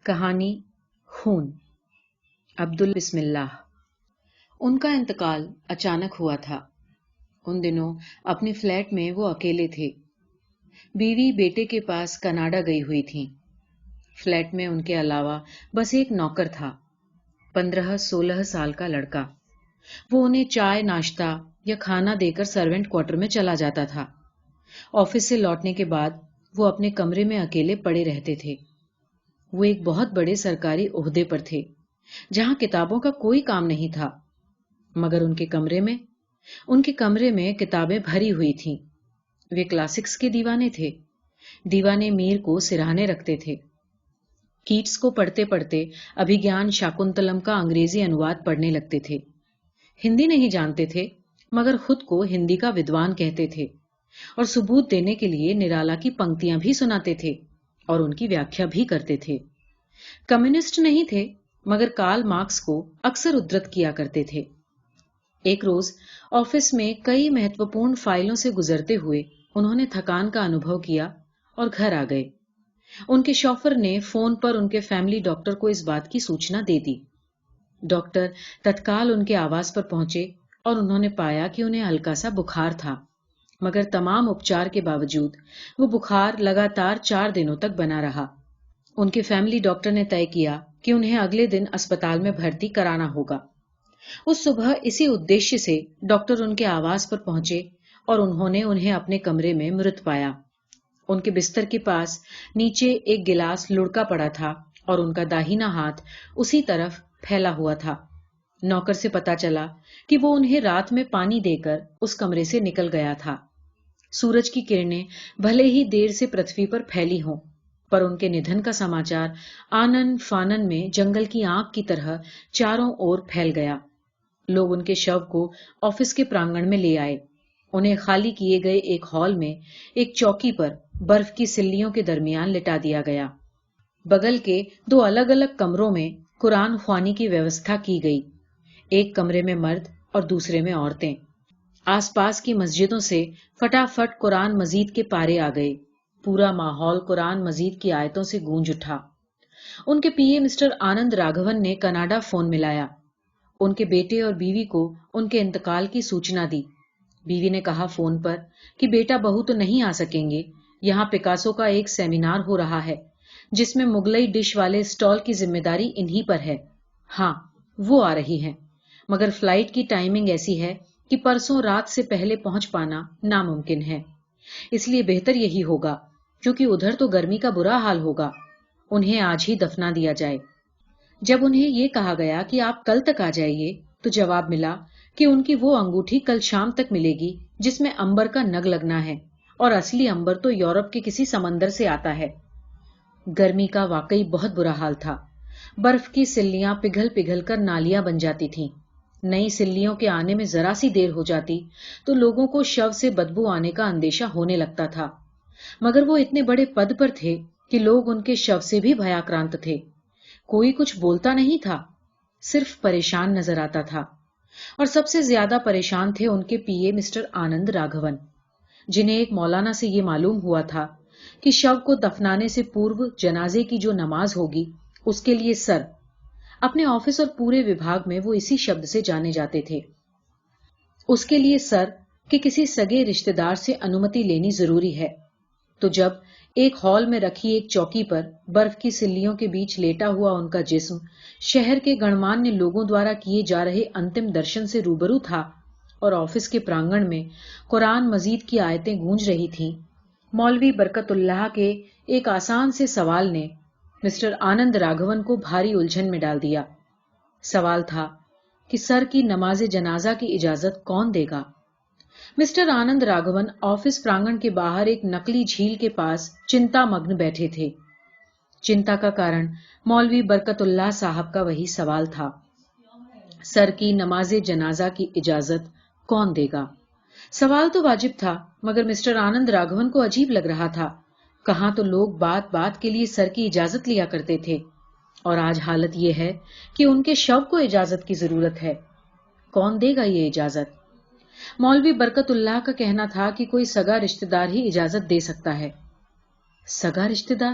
کہانی خون عبدل بسم اللہ۔ ان کا انتقال اچانک ہوا تھا۔ ان دنوں اپنے فلیٹ میں وہ اکیلے تھے۔ بیوی بیٹے کے پاس کینیڈا گئی ہوئی تھی۔ فلیٹ میں ان کے علاوہ بس ایک نوکر تھا، 15-16 سال کا لڑکا۔ وہ انہیں چائے ناشتہ یا کھانا دے کر سرونٹ کوارٹر میں چلا جاتا تھا۔ آفس سے لوٹنے کے بعد وہ اپنے کمرے میں اکیلے پڑے رہتے تھے۔ وہ ایک بہت بڑے سرکاری عہدے پر تھے جہاں کتابوں کا کوئی کام نہیں تھا، مگر ان کے کمرے میں کتابیں بھری ہوئی تھیں۔ وہ کلاسکس کے دیوانے تھے۔ دیوانے میر کو سراہنے رکھتے تھے۔ کیٹس کو پڑھتے پڑھتے ابھیگیان شاکنتلم کا انگریزی انواد پڑھنے لگتے تھے۔ ہندی نہیں جانتے تھے مگر خود کو ہندی کا ودوان کہتے تھے اور ثبوت دینے کے لیے نرالا کی پنکتیاں بھی سناتے تھے اور ان کی ویاکھیا بھی کرتے تھے۔ کمیونسٹ نہیں تھے مگر کارل مارکس کو اکثر ادھرت کیا کرتے تھے۔ ایک روز آفس میں کئی مہتوپورن فائلوں سے گزرتے ہوئے انہوں نے تھکان کا انوبھو کیا اور گھر آ گئے۔ ان کے شوفر نے فون پر ان کے فیملی ڈاکٹر کو اس بات کی سوچنا دے دی۔ ڈاکٹر تتکال ان کے آواز پر پہنچے اور انہوں نے پایا کہ انہیں ہلکا سا بخار تھا، مگر تمام اپچار کے باوجود وہ بخار لگاتار 4 دنوں تک بنا رہا۔ ان کے فیملی ڈاکٹر نے طے کیا کہ انہیں اگلے دن اسپتال میں بھرتی کرانا ہوگا۔ اس صبح اسی ادیشیہ سے ڈاکٹر ان کے آواز پر پہنچے اور انہوں نے انہیں اپنے کمرے میں مృت پایا۔ ان کے بستر کے پاس نیچے ایک گلاس لڑکا پڑا تھا اور ان کا داہنا ہاتھ اسی طرف پھیلا ہوا تھا۔ نوکر سے پتا چلا کہ وہ انہیں رات میں پانی دے کر اس کمرے سے نکل گیا تھا۔ سورج کی کرنیں بھلے ہی دیر سے پرتھوی پر پھیلی ہوں، پر ان کے نidھن کا سماچار آنن فانن میں جنگل کی آگ کی طرح چاروں اور پھیل گیا۔ لوگ ان کے شو کو آفس کے پرانگن میں لے آئے۔ انہیں خالی کیے گئے ایک ہال میں ایک چوکی پر برف کی سلیوں کے درمیان لٹا دیا گیا۔ بغل کے 2 الگ الگ کمروں میں قرآن خوانی کی ویوستھا کی گئی، ایک کمرے میں مرد اور دوسرے میں عورتیں۔ آس پاس کی مسجدوں سے فٹافٹ قرآن مجید کے پارے آ گئے۔ پورا ماحول قرآن مجید کی آیتوں سے گونج اٹھا۔ ان کے پی اے مسٹر آنند راگھون نے کینیڈا فون ملایا۔ ان کے بیٹے اور بیوی کو ان کے انتقال کی سوچنا دی۔ بیوی نے کہا فون پر کہ بیٹا بہو تو نہیں آ سکیں گے، یہاں پکاسو کا ایک سیمینار ہو رہا ہے جس میں مغلئی ڈش والے اسٹال کی ذمہ داری انہی پر ہے۔ ہاں وہ آ رہی ہیں، مگر فلائٹ کی ٹائمنگ ایسی ہے کہ پرسوں رات سے پہلے پہنچ پانا ناممکن ہے، اس لیے بہتر یہی ہوگا کیونکہ ادھر تو گرمی کا برا حال ہوگا، انہیں آج ہی دفنا دیا جائے۔ جب انہیں یہ کہا گیا کہ آپ کل تک آ جائیے تو جواب ملا کہ ان کی وہ انگوٹھی کل شام تک ملے گی جس میں امبر کا نگ لگنا ہے، اور اصلی امبر تو یورپ کے کسی سمندر سے آتا ہے۔ گرمی کا واقعی بہت برا حال تھا۔ برف کی سلیاں پگھل پگھل کر نالیاں بن جاتی تھیں۔ نئی سلیوں کے آنے میں ذرا سی دیر ہو جاتی تو لوگوں کو شو سے بدبو آنے کا اندیشہ ہونے لگتا تھا، مگر وہ اتنے بڑے پد پر تھے کہ لوگ ان کے شو سے بھی بھیاکرانت تھے۔ کوئی کچھ بولتا نہیں تھا، صرف پریشان نظر آتا تھا، اور سب سے زیادہ پریشان تھے ان کے پی اے مسٹر آنند راگھون، جنہیں ایک مولانا سے یہ معلوم ہوا تھا کہ شو کو دفنانے سے پورو جنازے کی جو نماز ہوگی اس کے لیے سر، اپنے آفس اور پورے وبھاگ میں وہ اسی شبد سے جانے جاتے تھے، اس کے لیے سر کہ کسی سگے رشتے دار سے انومتی لینی ضروری ہے۔ تو جب ایک ہال میں رکھی ایک چوکی پر برف کی سلیوں کے بیچ لیٹا ہوا ان کا جسم شہر کے گنمانیہ لوگوں دوارا کیے جا رہے انتم درشن سے روبرو تھا اور آفس کے پرانگن میں قرآن مجید کی آیتیں گونج رہی تھیں، مولوی برکت اللہ کے ایک آسان سے سوال نے مسٹر آنند راگھون کو بھاری الجھن میں ڈال دیا۔ سوال تھا کہ سر کی نماز جنازہ کی اجازت کون دے گا؟ مسٹر آنند راگھون آفس پرانگن کے باہر ایک نکلی جھیل کے پاس چنتا مگن بیٹھے تھے۔ چنتا کا کارن مولوی برکت اللہ صاحب کا وہی سوال تھا، سر کی نماز جنازہ کی اجازت کون دے گا؟ سوال تو واجب تھا مگر مسٹر آنند راگھون کو عجیب لگ رہا تھا۔ کہاں تو لوگ بات بات کے لیے سر کی اجازت لیا کرتے تھے، اور آج حالت یہ ہے کہ ان کے شو کو اجازت کی ضرورت ہے۔ کون دے گا یہ اجازت؟ مولوی برکت اللہ کا کہنا تھا کہ کوئی سگا رشتہ دار ہی اجازت دے سکتا ہے۔ سگا رشتہ دار؟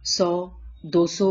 100, 200,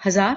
1000?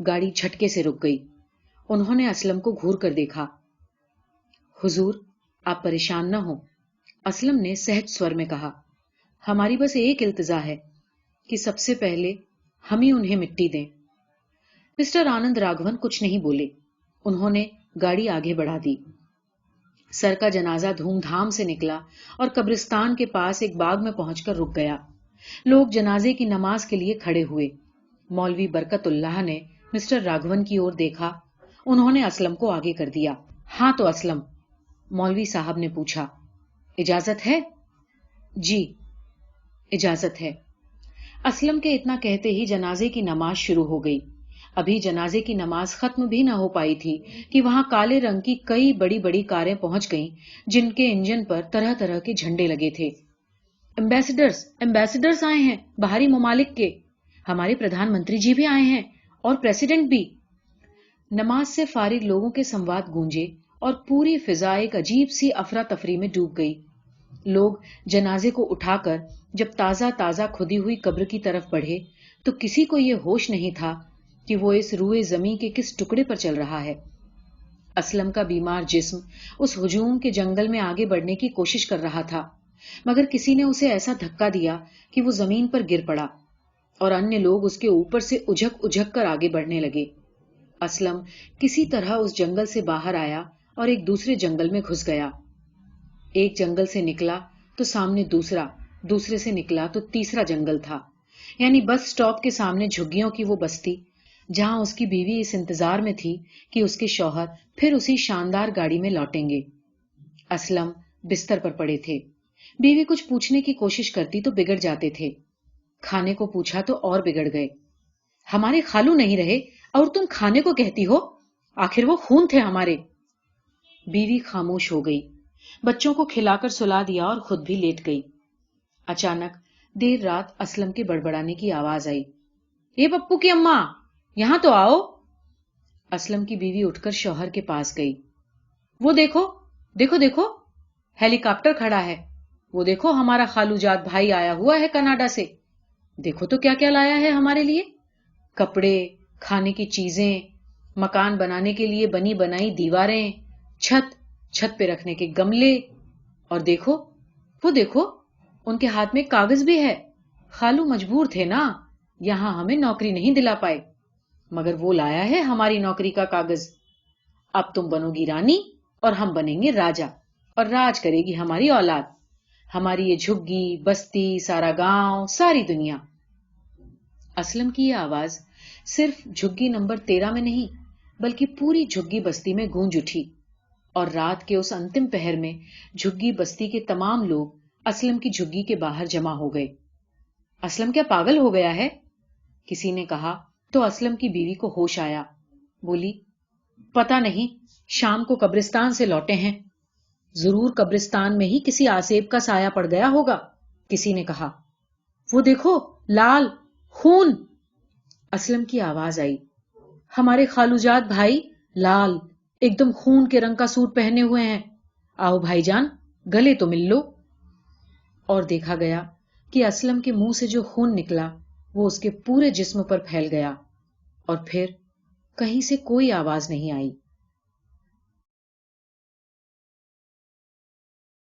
گاڑی جھٹکے سے رک گئی. انہوں نے اسلم کو گھور کر دیکھا. حضور آپ پریشان نہ ہوں، اسلم نے سہج سور میں کہا. ہماری بس ایک التجا ہے کہ سب سے پہلے ہم ہی انہیں مٹی دیں. مسٹر آنند راگھون کچھ نہیں بولے. انہوں نے گاڑی آگے بڑھا دی. سر کا جنازہ دھوم دھام سے نکلا اور قبرستان کے پاس ایک باغ میں پہنچ کر رک گیا. لوگ جنازے کی نماز کے لیے کھڑے ہوئے. مولوی برکت اللہ نے مسٹر راگھون کی اور دیکھا. انہوں نے اسلم کو آگے کر دیا. ہاں تو اسلم، مولوی صاحب نے پوچھا، اجازت ہے؟ جی اجازت ہے. اسلم کے اتنا کہتے ہی جنازے کی نماز شروع ہو گئی. ابھی جنازے کی نماز ختم بھی نہ ہو پائی تھی کہ وہاں کالے رنگ کی کئی بڑی بڑی کاریں پہنچ گئیں جن کے انجن پر طرح طرح کے جھنڈے لگے تھے. ایمبیسڈرز آئے ہیں باہری ممالک کے. ہمارے پردھان منتری جی بھی آئے ہیں اور پریسیڈنٹ بھی. نماز سے فارغ لوگوں کے سمواد گونجے اور پوری فضا ایک عجیب سی افراتفری میں ڈوب گئی. لوگ جنازے کو اٹھا کر جب تازہ تازہ کھدی ہوئی قبر کی طرف بڑھے تو کسی کو یہ ہوش نہیں تھا کہ وہ اس روئے زمیں کے کس ٹکڑے پر چل رہا ہے. اسلم کا بیمار جسم اس ہجوم کے جنگل میں آگے بڑھنے کی کوشش کر رہا تھا، مگر کسی نے اسے ایسا دھکا دیا کہ وہ زمین پر گر پڑا اور انیہ لوگ اس کے اوپر سے اجھک اجھک کر آگے بڑھنے لگے. اسلم کسی طرح اس جنگل سے باہر آیا اور ایک دوسرے جنگل میں گھس گیا. ایک جنگل سے نکلا تو سامنے دوسرا، دوسرے سے نکلا تو تیسرا جنگل تھا. یعنی بس سٹاپ کے سامنے جھگیوں کی وہ بستی جہاں اس کی بیوی اس انتظار میں تھی کہ اس کے شوہر پھر اسی شاندار گاڑی میں لوٹیں گے. اسلم بستر پر پڑے تھے. بیوی کچھ پوچھنے کی کوشش کرتی تو بگڑ جاتے تھے. کھانے کو پوچھا تو اور بگڑ گئے. ہمارے خالو نہیں رہے اور تم کھانے کو کہتی ہو؟ آخر وہ خون تھے ہمارے. بیوی خاموش ہو گئی. بچوں کو کھلا کر سلا دیا اور خود بھی لیٹ گئی. اچانک دیر رات اسلم کے بڑبڑانے کی آواز آئی. یہ پپو کی اماں، یہاں تو آؤ. اسلم کی بیوی اٹھ کر شوہر کے پاس گئی. وہ دیکھو دیکھو دیکھو، ہیلی کاپٹر کھڑا ہے. وہ دیکھو ہمارا خالو جاد بھائی آیا ہوا ہے کینیڈا سے. دیکھو تو کیا کیا لایا ہے ہمارے لیے. کپڑے، کھانے کی چیزیں، مکان بنانے کے لیے بنی بنائی دیواریں، چھت پہ رکھنے کے گملے. اور دیکھو وہ دیکھو، ان کے ہاتھ میں کاغذ بھی ہے. خالو مجبور تھے نا، یہاں ہمیں نوکری نہیں دلا پائے، مگر وہ لایا ہے ہماری نوکری کا کاغذ. اب تم بنو گی رانی اور ہم بنیں گے راجا، اور راج کرے گی ہماری اولاد، ہماری یہ جھگی بستی، سارا گاؤں، ساری دنیا. اسلم کی یہ آواز صرف جھگی نمبر 13 میں نہیں بلکہ پوری جھگی بستی میں گونج اٹھی، اور رات کے اس انتم پہر میں جھگی بستی کے تمام لوگ اسلم کی جھگی کے باہر جمع ہو گئے. اسلم کیا پاگل ہو گیا ہے؟ کسی نے کہا تو اسلم کی بیوی کو ہوش آیا. بولی، پتا نہیں، شام کو قبرستان سے لوٹے ہیں، ضرور قبرستان میں ہی کسی آسیب کا سایہ پڑ گیا ہوگا. کسی نے کہا، وہ دیکھو لال خون. اسلم کی آواز آئی، ہمارے خالوجاد بھائی لال ایک دم خون کے رنگ کا سوٹ پہنے ہوئے ہیں. آؤ بھائی جان، گلے تو مل لو. اور دیکھا گیا کہ اسلم کے منہ سے جو خون نکلا وہ اس کے پورے جسم پر پھیل گیا، اور پھر کہیں سے کوئی آواز نہیں آئی.